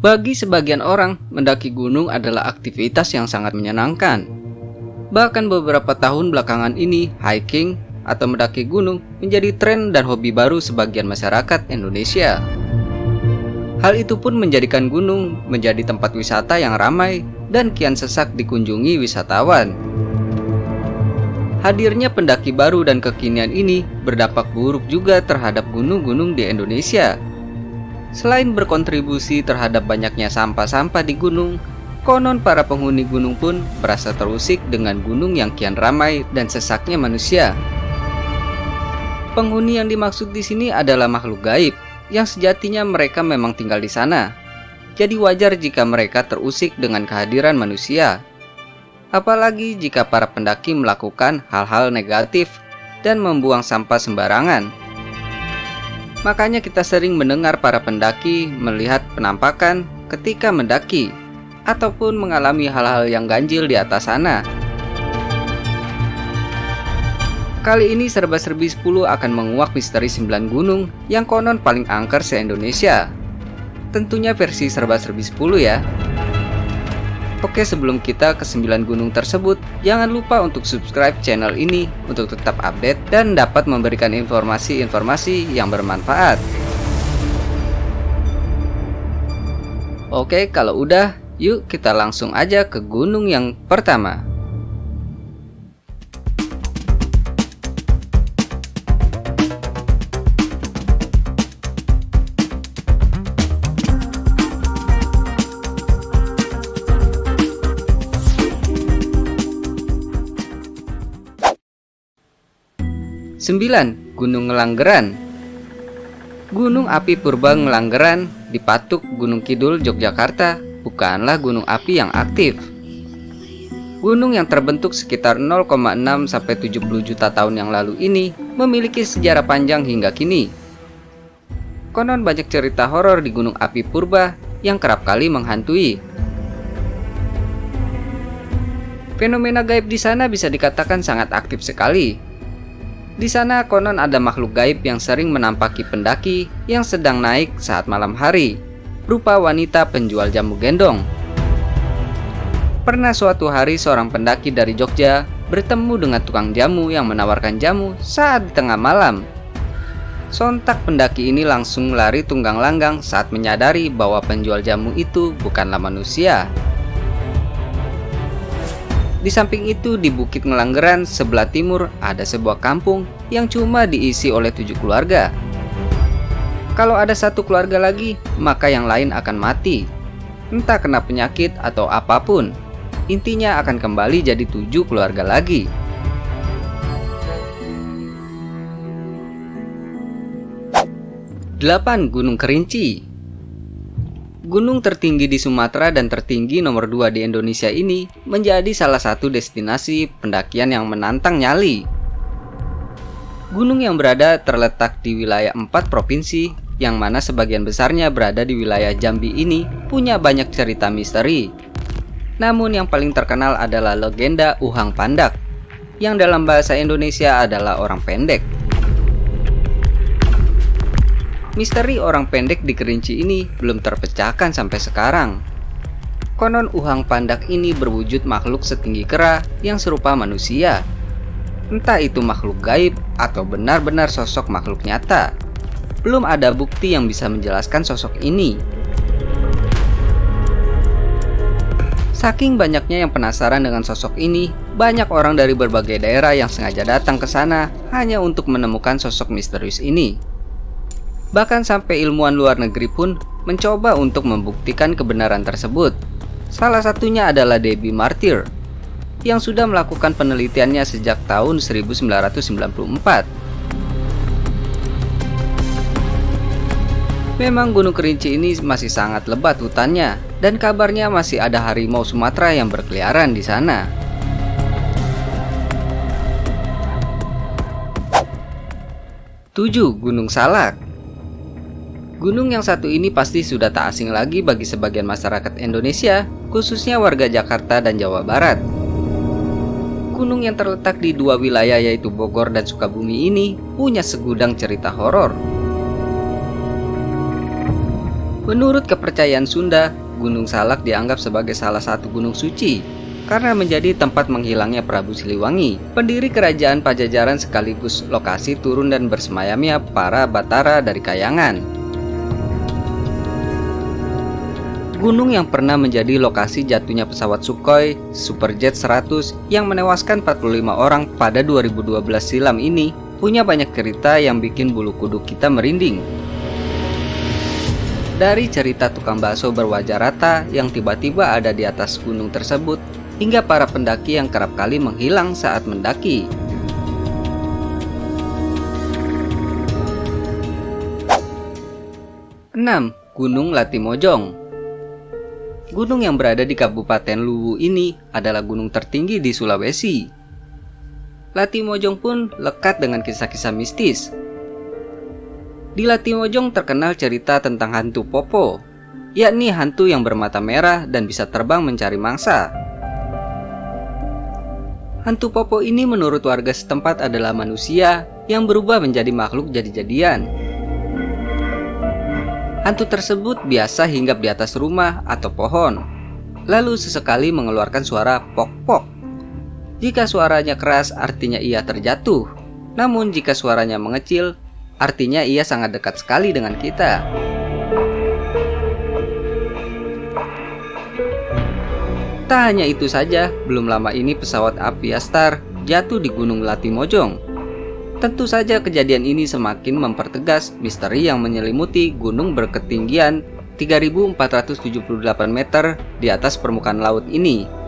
Bagi sebagian orang, mendaki gunung adalah aktivitas yang sangat menyenangkan. Bahkan beberapa tahun belakangan ini, hiking atau mendaki gunung menjadi tren dan hobi baru sebagian masyarakat Indonesia. Hal itu pun menjadikan gunung menjadi tempat wisata yang ramai dan kian sesak dikunjungi wisatawan. Hadirnya pendaki baru dan kekinian ini berdampak buruk juga terhadap gunung-gunung di Indonesia. Selain berkontribusi terhadap banyaknya sampah-sampah di gunung, konon para penghuni gunung pun merasa terusik dengan gunung yang kian ramai dan sesaknya manusia. Penghuni yang dimaksud di sini adalah makhluk gaib, yang sejatinya mereka memang tinggal di sana. Jadi wajar jika mereka terusik dengan kehadiran manusia. Apalagi jika para pendaki melakukan hal-hal negatif dan membuang sampah sembarangan. Makanya kita sering mendengar para pendaki melihat penampakan ketika mendaki, ataupun mengalami hal-hal yang ganjil di atas sana. Kali ini Serba-Serbi 10 akan menguak misteri 9 gunung yang konon paling angker se-Indonesia. Tentunya versi Serba-Serbi 10 ya. Oke, sebelum kita ke 9 gunung tersebut, jangan lupa untuk subscribe channel ini untuk tetap update dan dapat memberikan informasi-informasi yang bermanfaat. Oke, kalau udah, yuk kita langsung aja ke gunung yang pertama. Sembilan, Gunung Ngelanggeran. Gunung api purba Ngelanggeran di Patuk, Gunung Kidul, Yogyakarta bukanlah gunung api yang aktif. Gunung yang terbentuk sekitar 0,6 sampai 70 juta tahun yang lalu ini memiliki sejarah panjang hingga kini. Konon banyak cerita horor di gunung api purba yang kerap kali menghantui. Fenomena gaib di sana bisa dikatakan sangat aktif sekali. Di sana konon ada makhluk gaib yang sering menampaki pendaki yang sedang naik saat malam hari, berupa wanita penjual jamu gendong. Pernah suatu hari seorang pendaki dari Jogja bertemu dengan tukang jamu yang menawarkan jamu saat di tengah malam. Sontak pendaki ini langsung lari tunggang langgang saat menyadari bahwa penjual jamu itu bukanlah manusia. Di samping itu, di Bukit Ngelanggeran sebelah timur ada sebuah kampung yang cuma diisi oleh 7 keluarga. Kalau ada satu keluarga lagi, maka yang lain akan mati. Entah kena penyakit atau apapun. Intinya akan kembali jadi 7 keluarga lagi. Delapan, Gunung Kerinci. Gunung tertinggi di Sumatera dan tertinggi nomor 2 di Indonesia ini menjadi salah satu destinasi pendakian yang menantang nyali. Gunung yang berada terletak di wilayah 4 provinsi, yang mana sebagian besarnya berada di wilayah Jambi ini punya banyak cerita misteri. Namun yang paling terkenal adalah legenda Uhang Pandak, yang dalam bahasa Indonesia adalah orang pendek. Misteri orang pendek di Kerinci ini belum terpecahkan sampai sekarang. Konon Uhang Pandak ini berwujud makhluk setinggi kera yang serupa manusia. Entah itu makhluk gaib atau benar-benar sosok makhluk nyata. Belum ada bukti yang bisa menjelaskan sosok ini. Saking banyaknya yang penasaran dengan sosok ini, banyak orang dari berbagai daerah yang sengaja datang ke sana hanya untuk menemukan sosok misterius ini. Bahkan sampai ilmuwan luar negeri pun mencoba untuk membuktikan kebenaran tersebut. Salah satunya adalah Debbie Martyr, yang sudah melakukan penelitiannya sejak tahun 1994. Memang Gunung Kerinci ini masih sangat lebat hutannya, dan kabarnya masih ada harimau Sumatera yang berkeliaran di sana. Tujuh, Gunung Salak. Gunung yang satu ini pasti sudah tak asing lagi bagi sebagian masyarakat Indonesia, khususnya warga Jakarta dan Jawa Barat. Gunung yang terletak di 2 wilayah yaitu Bogor dan Sukabumi ini punya segudang cerita horor. Menurut kepercayaan Sunda, Gunung Salak dianggap sebagai salah satu gunung suci karena menjadi tempat menghilangnya Prabu Siliwangi, pendiri kerajaan Pajajaran sekaligus lokasi turun dan bersemayamnya para Batara dari Kayangan. Gunung yang pernah menjadi lokasi jatuhnya pesawat Sukhoi Superjet 100 yang menewaskan 45 orang pada 2012 silam ini punya banyak cerita yang bikin bulu kuduk kita merinding. Dari cerita tukang bakso berwajah rata yang tiba-tiba ada di atas gunung tersebut, hingga para pendaki yang kerap kali menghilang saat mendaki. Enam, Gunung Latimojong. Gunung yang berada di Kabupaten Luwu ini adalah gunung tertinggi di Sulawesi. Latimojong pun lekat dengan kisah-kisah mistis. Di Latimojong terkenal cerita tentang hantu Popo, yakni hantu yang bermata merah dan bisa terbang mencari mangsa. Hantu Popo ini menurut warga setempat adalah manusia yang berubah menjadi makhluk jadi-jadian. Hantu tersebut biasa hinggap di atas rumah atau pohon, lalu sesekali mengeluarkan suara pok-pok. Jika suaranya keras artinya ia terjatuh, namun jika suaranya mengecil artinya ia sangat dekat sekali dengan kita. Tak hanya itu saja, belum lama ini pesawat Aviastar jatuh di Gunung Latimojong. Tentu saja kejadian ini semakin mempertegas misteri yang menyelimuti gunung berketinggian 3.478 meter di atas permukaan laut ini.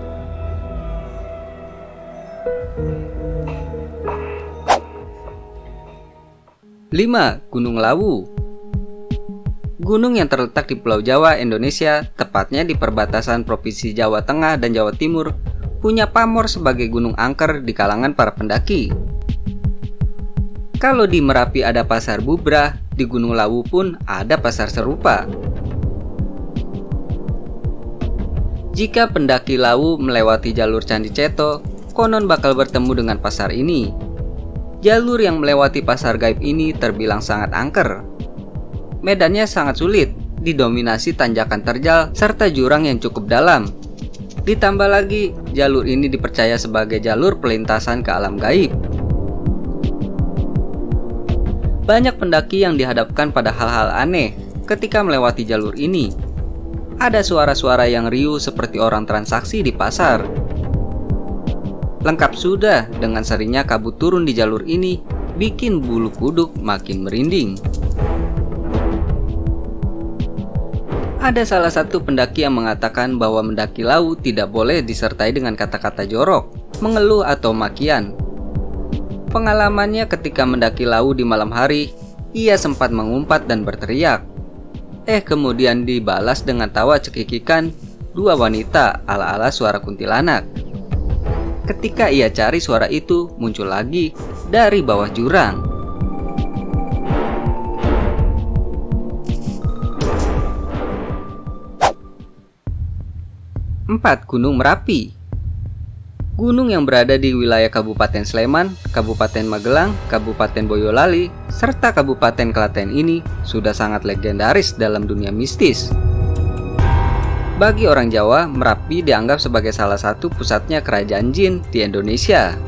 Lima, Gunung Lawu. Gunung yang terletak di Pulau Jawa, Indonesia, tepatnya di perbatasan Provinsi Jawa Tengah dan Jawa Timur, punya pamor sebagai gunung angker di kalangan para pendaki. Kalau di Merapi ada pasar bubrah, di Gunung Lawu pun ada pasar serupa. Jika pendaki Lawu melewati jalur Candi Ceto, konon bakal bertemu dengan pasar ini. Jalur yang melewati pasar gaib ini terbilang sangat angker. Medannya sangat sulit, didominasi tanjakan terjal serta jurang yang cukup dalam. Ditambah lagi, jalur ini dipercaya sebagai jalur pelintasan ke alam gaib. Banyak pendaki yang dihadapkan pada hal-hal aneh ketika melewati jalur ini. Ada suara-suara yang riuh seperti orang transaksi di pasar. Lengkap sudah dengan seringnya kabut turun di jalur ini, bikin bulu kuduk makin merinding. Ada salah satu pendaki yang mengatakan bahwa mendaki Lawu tidak boleh disertai dengan kata-kata jorok, mengeluh atau makian. Pengalamannya ketika mendaki Lawu di malam hari, ia sempat mengumpat dan berteriak. Kemudian dibalas dengan tawa cekikikan dua wanita ala-ala suara kuntilanak. Ketika ia cari suara itu muncul lagi dari bawah jurang. 4. Gunung Merapi. Gunung yang berada di wilayah Kabupaten Sleman, Kabupaten Magelang, Kabupaten Boyolali, serta Kabupaten Klaten ini sudah sangat legendaris dalam dunia mistis. Bagi orang Jawa, Merapi dianggap sebagai salah satu pusatnya kerajaan jin di Indonesia.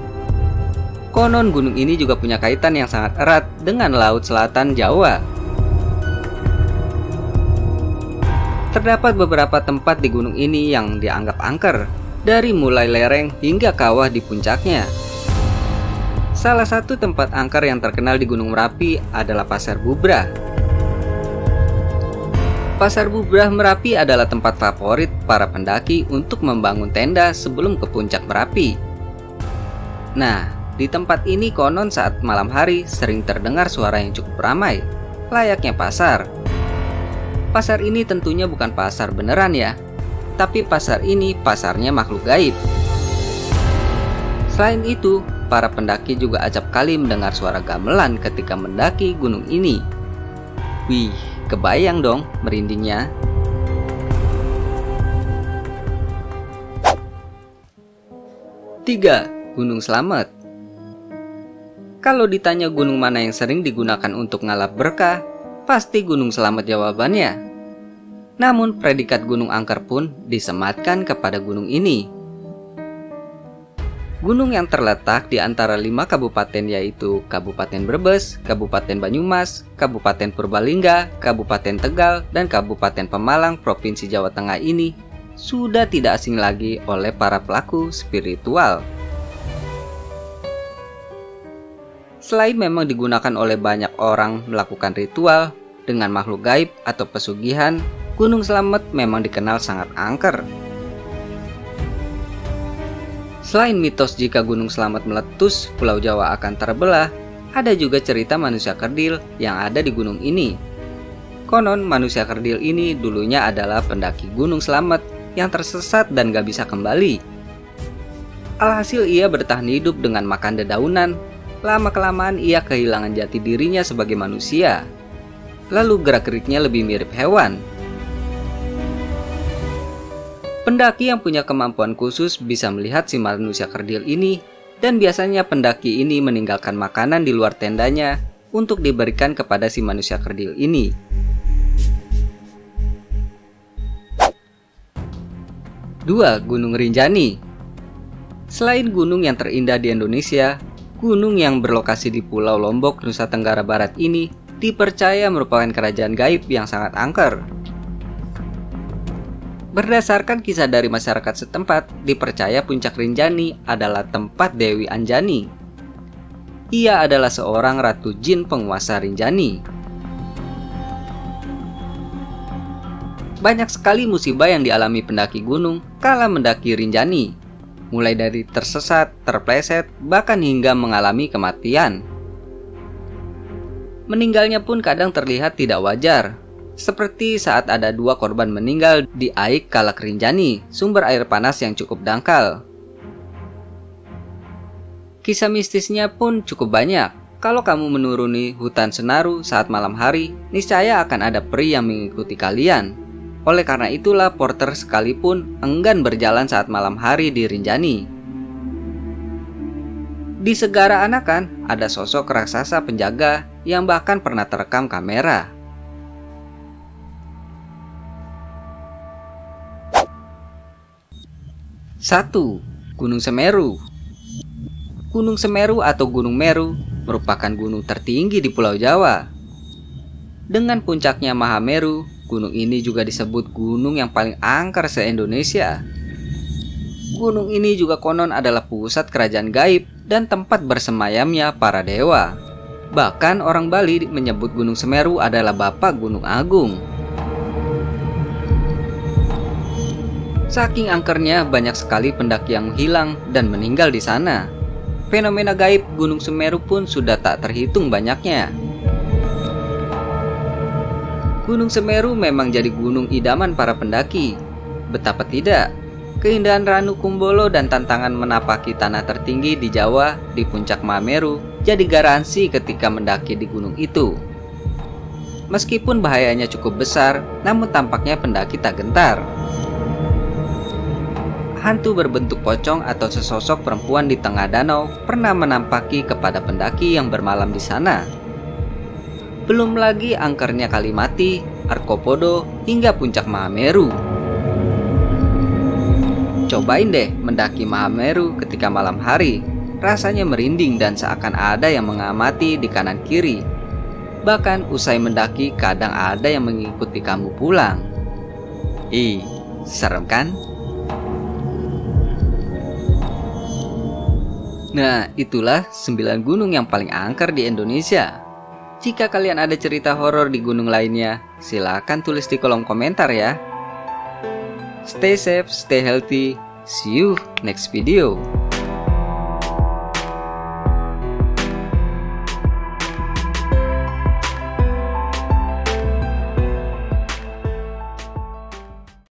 Konon gunung ini juga punya kaitan yang sangat erat dengan Laut Selatan Jawa. Terdapat beberapa tempat di gunung ini yang dianggap angker, dari mulai lereng hingga kawah di puncaknya. Salah satu tempat angker yang terkenal di Gunung Merapi adalah Pasar Bubrah. Pasar Bubrah Merapi adalah tempat favorit para pendaki untuk membangun tenda sebelum ke puncak Merapi. Nah, di tempat ini konon saat malam hari sering terdengar suara yang cukup ramai, layaknya pasar. Pasar ini tentunya bukan pasar beneran ya, tapi pasar ini pasarnya makhluk gaib. Selain itu, para pendaki juga acap kali mendengar suara gamelan ketika mendaki gunung ini. Wih, kebayang dong merindingnya. Tiga, Gunung Slamet. Kalau ditanya gunung mana yang sering digunakan untuk ngalap berkah, pasti Gunung Slamet jawabannya. Namun predikat Gunung Angker pun disematkan kepada gunung ini. Gunung yang terletak di antara 5 kabupaten yaitu Kabupaten Brebes, Kabupaten Banyumas, Kabupaten Purbalingga, Kabupaten Tegal, dan Kabupaten Pemalang, Provinsi Jawa Tengah ini sudah tidak asing lagi oleh para pelaku spiritual. Selain memang digunakan oleh banyak orang melakukan ritual dengan makhluk gaib atau pesugihan, Gunung Slamet memang dikenal sangat angker. Selain mitos jika Gunung Slamet meletus, Pulau Jawa akan terbelah, ada juga cerita manusia kerdil yang ada di gunung ini. Konon manusia kerdil ini dulunya adalah pendaki Gunung Slamet yang tersesat dan gak bisa kembali. Alhasil ia bertahan hidup dengan makan dedaunan. Lama-kelamaan ia kehilangan jati dirinya sebagai manusia. Lalu gerak-geriknya lebih mirip hewan. Pendaki yang punya kemampuan khusus bisa melihat si manusia kerdil ini, dan biasanya pendaki ini meninggalkan makanan di luar tendanya untuk diberikan kepada si manusia kerdil ini. Dua, Gunung Rinjani. Selain gunung yang terindah di Indonesia, gunung yang berlokasi di Pulau Lombok, Nusa Tenggara Barat ini dipercaya merupakan kerajaan gaib yang sangat angker. Berdasarkan kisah dari masyarakat setempat, dipercaya Puncak Rinjani adalah tempat Dewi Anjani. Ia adalah seorang ratu jin penguasa Rinjani. Banyak sekali musibah yang dialami pendaki gunung kala mendaki Rinjani, mulai dari tersesat, terpleset, bahkan hingga mengalami kematian. Meninggalnya pun kadang terlihat tidak wajar, seperti saat ada 2 korban meninggal di Aik Kalak Rinjani, sumber air panas yang cukup dangkal. Kisah mistisnya pun cukup banyak. Kalau kamu menuruni hutan Senaru saat malam hari, niscaya akan ada peri yang mengikuti kalian. Oleh karena itulah porter sekalipun enggan berjalan saat malam hari di Rinjani. Di Segara Anakan ada sosok raksasa penjaga yang bahkan pernah terekam kamera. 1. Gunung Semeru. Gunung Semeru atau Gunung Meru merupakan gunung tertinggi di Pulau Jawa. Dengan puncaknya Mahameru, gunung ini juga disebut gunung yang paling angker se-Indonesia. Gunung ini juga konon adalah pusat kerajaan gaib dan tempat bersemayamnya para dewa. Bahkan orang Bali menyebut Gunung Semeru adalah Bapak Gunung Agung. Saking angkernya, banyak sekali pendaki yang hilang dan meninggal di sana. Fenomena gaib Gunung Semeru pun sudah tak terhitung banyaknya. Gunung Semeru memang jadi gunung idaman para pendaki. Betapa tidak, keindahan Ranu Kumbolo dan tantangan menapaki tanah tertinggi di Jawa di puncak Mahameru jadi garansi ketika mendaki di gunung itu. Meskipun bahayanya cukup besar, namun tampaknya pendaki tak gentar. Hantu berbentuk pocong atau sesosok perempuan di tengah danau pernah menampaki kepada pendaki yang bermalam di sana. Belum lagi angkernya Kalimati, Arkopodo, hingga puncak Mahameru. Cobain deh mendaki Mahameru ketika malam hari. Rasanya merinding dan seakan ada yang mengamati di kanan kiri. Bahkan usai mendaki kadang ada yang mengikuti kamu pulang. Ih, serem kan? Nah, itulah 9 gunung yang paling angker di Indonesia. Jika kalian ada cerita horor di gunung lainnya, silakan tulis di kolom komentar ya. Stay safe, stay healthy. See you next video.